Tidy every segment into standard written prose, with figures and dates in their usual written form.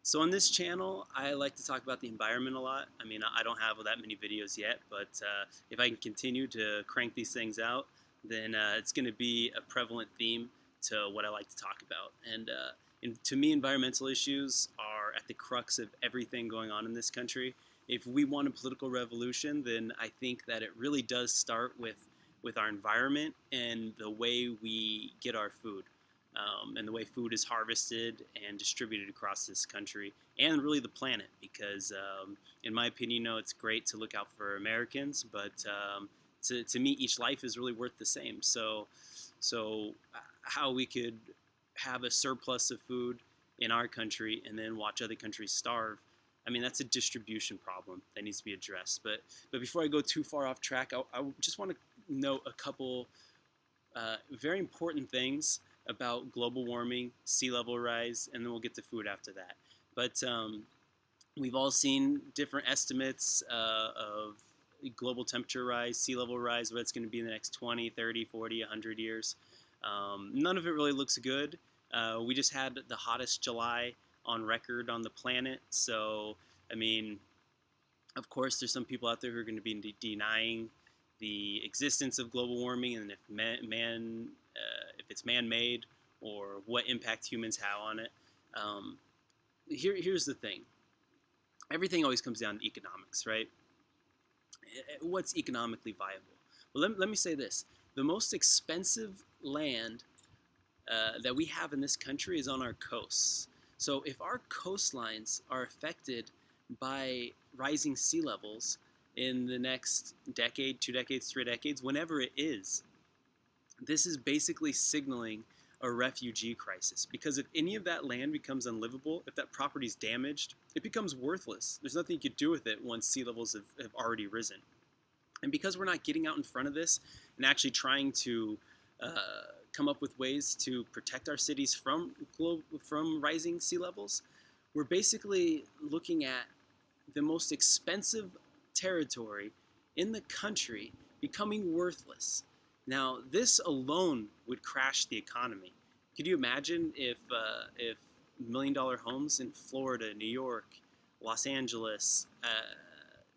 So on this channel, I like to talk about the environment a lot. I mean, I don't have that many videos yet, but if I can continue to crank these things out, then it's going to be a prevalent theme to what I like to talk about. And to me, environmental issues are at the crux of everything going on in this country. If we want a political revolution, then I think that it really does start with our environment and the way we get our food and the way food is harvested and distributed across this country and really the planet. Because, in my opinion, it's great to look out for Americans, but to me, each life is really worth the same. So how we could have a surplus of food in our country and then watch other countries starve. I mean, that's a distribution problem that needs to be addressed. But before I go too far off track, I just want to note a couple very important things about global warming, sea level rise, and then we'll get to food after that. But we've all seen different estimates of global temperature rise, sea level rise, what it's going to be in the next 20, 30, 40, 100 years. None of it really looks good. We just had the hottest July on record on the planet. So, I mean, of course, there's some people out there who are going to be denying the existence of global warming and if it's man-made or what impact humans have on it. Here's the thing. Everything always comes down to economics, right? What's economically viable? Well, let me say this. The most expensive land that we have in this country is on our coasts. So if our coastlines are affected by rising sea levels in the next decade, 2 decades, 3 decades, whenever it is, this is basically signaling a refugee crisis. Because if any of that land becomes unlivable, if that property is damaged, it becomes worthless. There's nothing you could do with it once sea levels have already risen. And because we're not getting out in front of this and actually trying to come up with ways to protect our cities from rising sea levels, we're basically looking at the most expensive territory in the country becoming worthless. Now, this alone would crash the economy. Could you imagine if $1 million homes in Florida, New York, Los Angeles,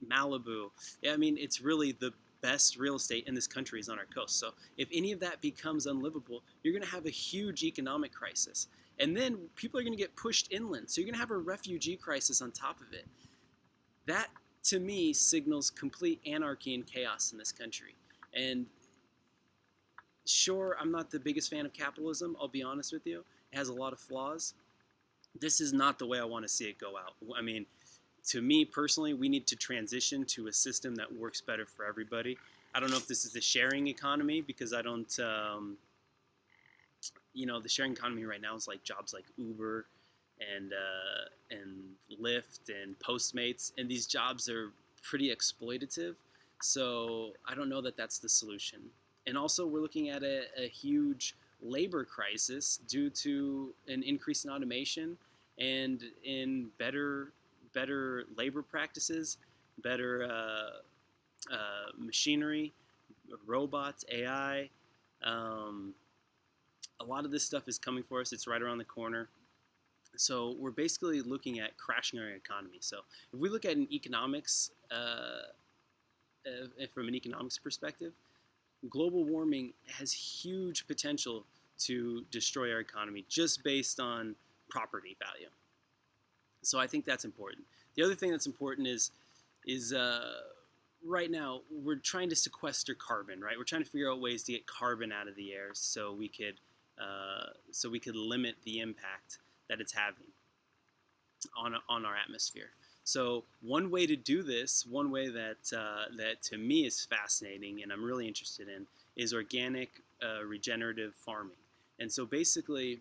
Malibu? Yeah, I mean, it's really the best real estate in this country is on our coast. So if any of that becomes unlivable, you're going to have a huge economic crisis. And then people are going to get pushed inland. So you're going to have a refugee crisis on top of it. That, to me, signals complete anarchy and chaos in this country. And sure, I'm not the biggest fan of capitalism, I'll be honest with you. It has a lot of flaws. This is not the way I want to see it go out. I mean, to me personally, we need to transition to a system that works better for everybody. I don't know if this is the sharing economy, because I don't, the sharing economy right now is like jobs like Uber and Lyft and Postmates, and these jobs are pretty exploitative. So I don't know that that's the solution. And also, we're looking at a huge labor crisis due to an increase in automation and in better labor practices, better machinery, robots, AI. A lot of this stuff is coming for us. It's right around the corner. So we're basically looking at crashing our economy. So if we look at an economics, from an economics perspective, global warming has huge potential to destroy our economy just based on property value. So I think that's important. The other thing that's important is right now we're trying to sequester carbon, right? We're trying to figure out ways to get carbon out of the air so we could limit the impact that it's having on our atmosphere. So one way to do this, one way that to me is fascinating and I'm really interested in, is organic regenerative farming. And so basically,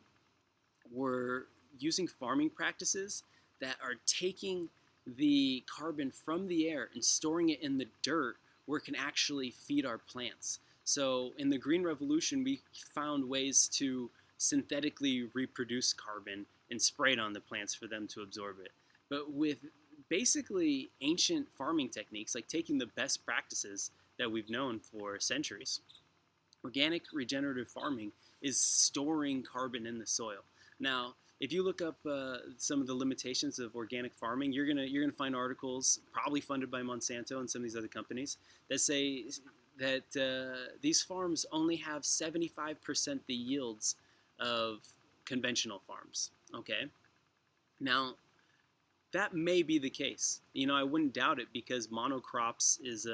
we're using farming practices that are taking the carbon from the air and storing it in the dirt where it can actually feed our plants. So in the Green Revolution, we found ways to synthetically reproduce carbon and spray it on the plants for them to absorb it. But with basically ancient farming techniques, like taking the best practices that we've known for centuries, organic regenerative farming is storing carbon in the soil. Now, if you look up some of the limitations of organic farming, you're gonna find articles probably funded by Monsanto and some of these other companies that say that these farms only have 75% the yields of conventional farms. Okay, now that may be the case. I wouldn't doubt it, because monocrops is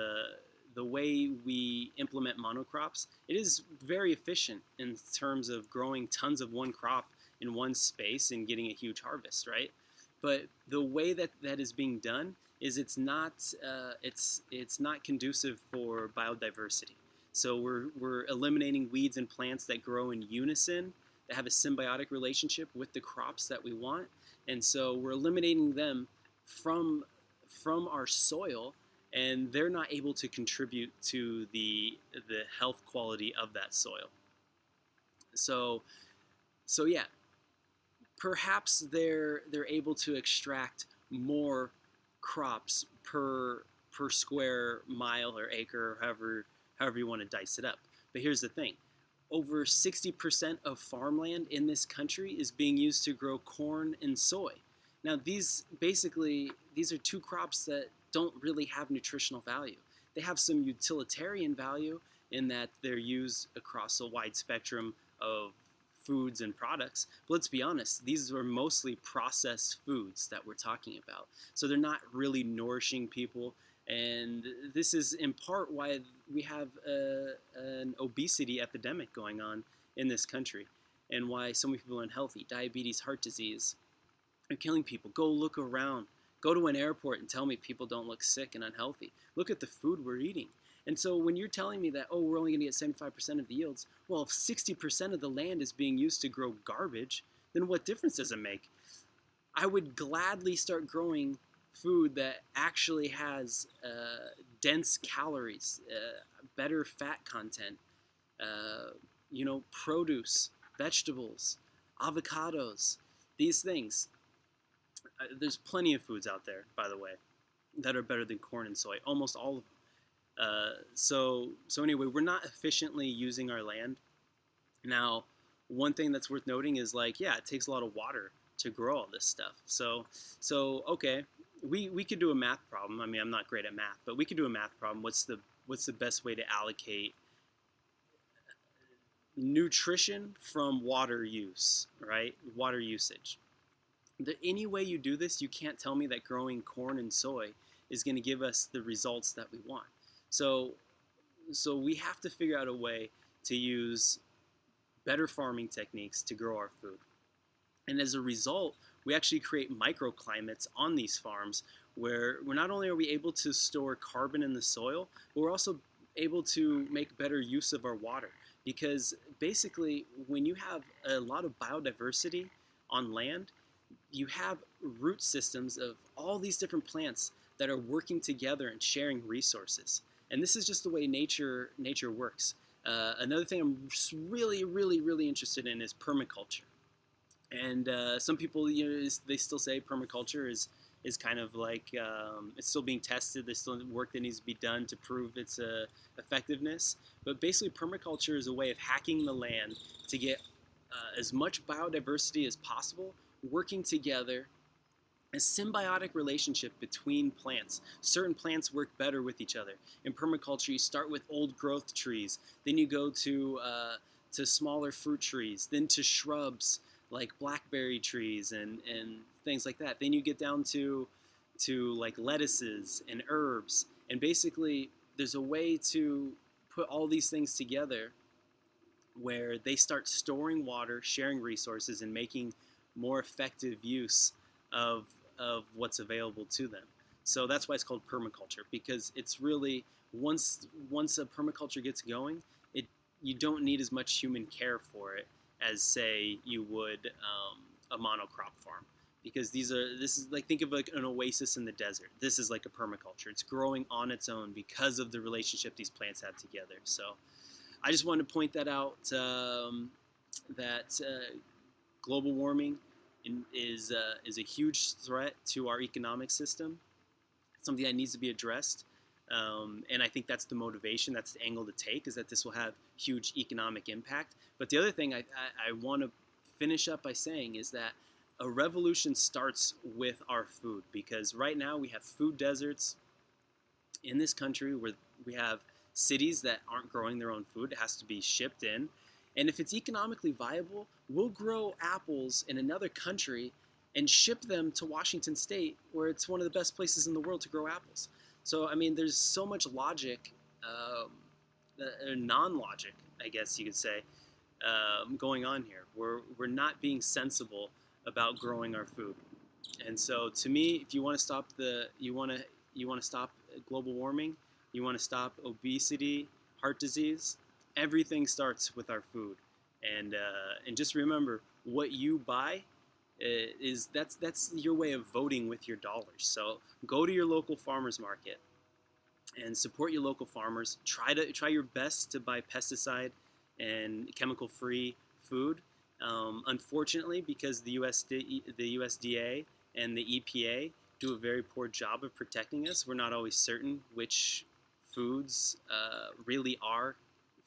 the way we implement monocrops. It is very efficient in terms of growing tons of one crop in one space and getting a huge harvest, right? But the way that that is being done is it's not conducive for biodiversity. So we're eliminating weeds and plants that grow in unison, that have a symbiotic relationship with the crops that we want, and so we're eliminating them from our soil, and they're not able to contribute to the health quality of that soil. So yeah, perhaps they're able to extract more crops per square mile or acre, or however you want to dice it up. But here's the thing: over 60% of farmland in this country is being used to grow corn and soy. Now, these are two crops that don't really have nutritional value. They have some utilitarian value in that they're used across a wide spectrum of foods and products. But let's be honest, these are mostly processed foods that we're talking about. So they're not really nourishing people. And this is in part why we have an obesity epidemic going on in this country, and why so many people are unhealthy. Diabetes, heart disease are killing people. Go look around. Go to an airport and tell me people don't look sick and unhealthy. Look at the food we're eating. And so when you're telling me that, oh, we're only going to get 75% of the yields, well, if 60% of the land is being used to grow garbage, then what difference does it make? I would gladly start growing food that actually has dense calories, better fat content, produce, vegetables, avocados, these things. There's plenty of foods out there, by the way, that are better than corn and soy. Almost all of them. So anyway, we're not efficiently using our land. Now, one thing that's worth noting is, it takes a lot of water to grow all this stuff. So okay, we could do a math problem. I mean, I'm not great at math, but we could do a math problem. What's the best way to allocate nutrition from water use, right? Water usage. Any way you do this, you can't tell me that growing corn and soy is going to give us the results that we want. So we have to figure out a way to use better farming techniques to grow our food. And as a result, we actually create microclimates on these farms where we're not only are we able to store carbon in the soil, but we're also able to make better use of our water. Because basically, when you have a lot of biodiversity on land, you have root systems of all these different plants that are working together and sharing resources. And this is just the way nature works. Another thing I'm really, really, really interested in is permaculture. And some people, they still say permaculture is kind of like, it's still being tested. There's still work that needs to be done to prove its effectiveness. But basically, permaculture is a way of hacking the land to get as much biodiversity as possible, working together, a symbiotic relationship between plants. Certain plants work better with each other. In permaculture, you start with old growth trees, then you go to smaller fruit trees, then to shrubs like blackberry trees and things like that. Then you get down to like lettuces and herbs. And basically, there's a way to put all these things together where they start storing water, sharing resources, and making more effective use of what's available to them. So that's why it's called permaculture, because it's really, once a permaculture gets going, you don't need as much human care for it as, say, you would a monocrop farm. Because this is like, think of like an oasis in the desert. This is like a permaculture. It's growing on its own because of the relationship these plants have together. So I just wanted to point that out, that global warming is a huge threat to our economic system. It's something that needs to be addressed. And I think that's the motivation, that's the angle to take, is that this will have huge economic impact. But the other thing I want to finish up by saying is that a revolution starts with our food, because right now we have food deserts in this country where we have cities that aren't growing their own food. It has to be shipped in. And if it's economically viable, we'll grow apples in another country and ship them to Washington State, where it's one of the best places in the world to grow apples. So, I mean, there's so much logic, non logic, I guess you could say, going on here. We're not being sensible about growing our food. And so, to me, if you want to stop you want to stop global warming, you want to stop obesity, heart disease, everything starts with our food. And just remember, what you buy that's your way of voting with your dollars. So go to your local farmers market and support your local farmers. Try your best to buy pesticide and chemical free food. Unfortunately, because the USDA and the EPA do a very poor job of protecting us, we're not always certain which foods really are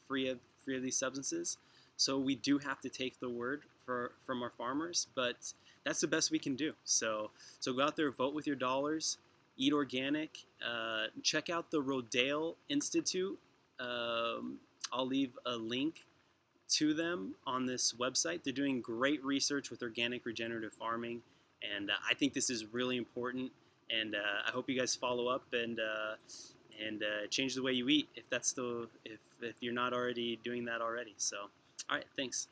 free of these substances. So we do have to take the word from our farmers, but that's the best we can do. So go out there, vote with your dollars, eat organic. Check out the Rodale Institute. I'll leave a link to them on this website. They're doing great research with organic regenerative farming, and I think this is really important. And I hope you guys follow up and change the way you eat if you're not already doing that already. So, all right, thanks.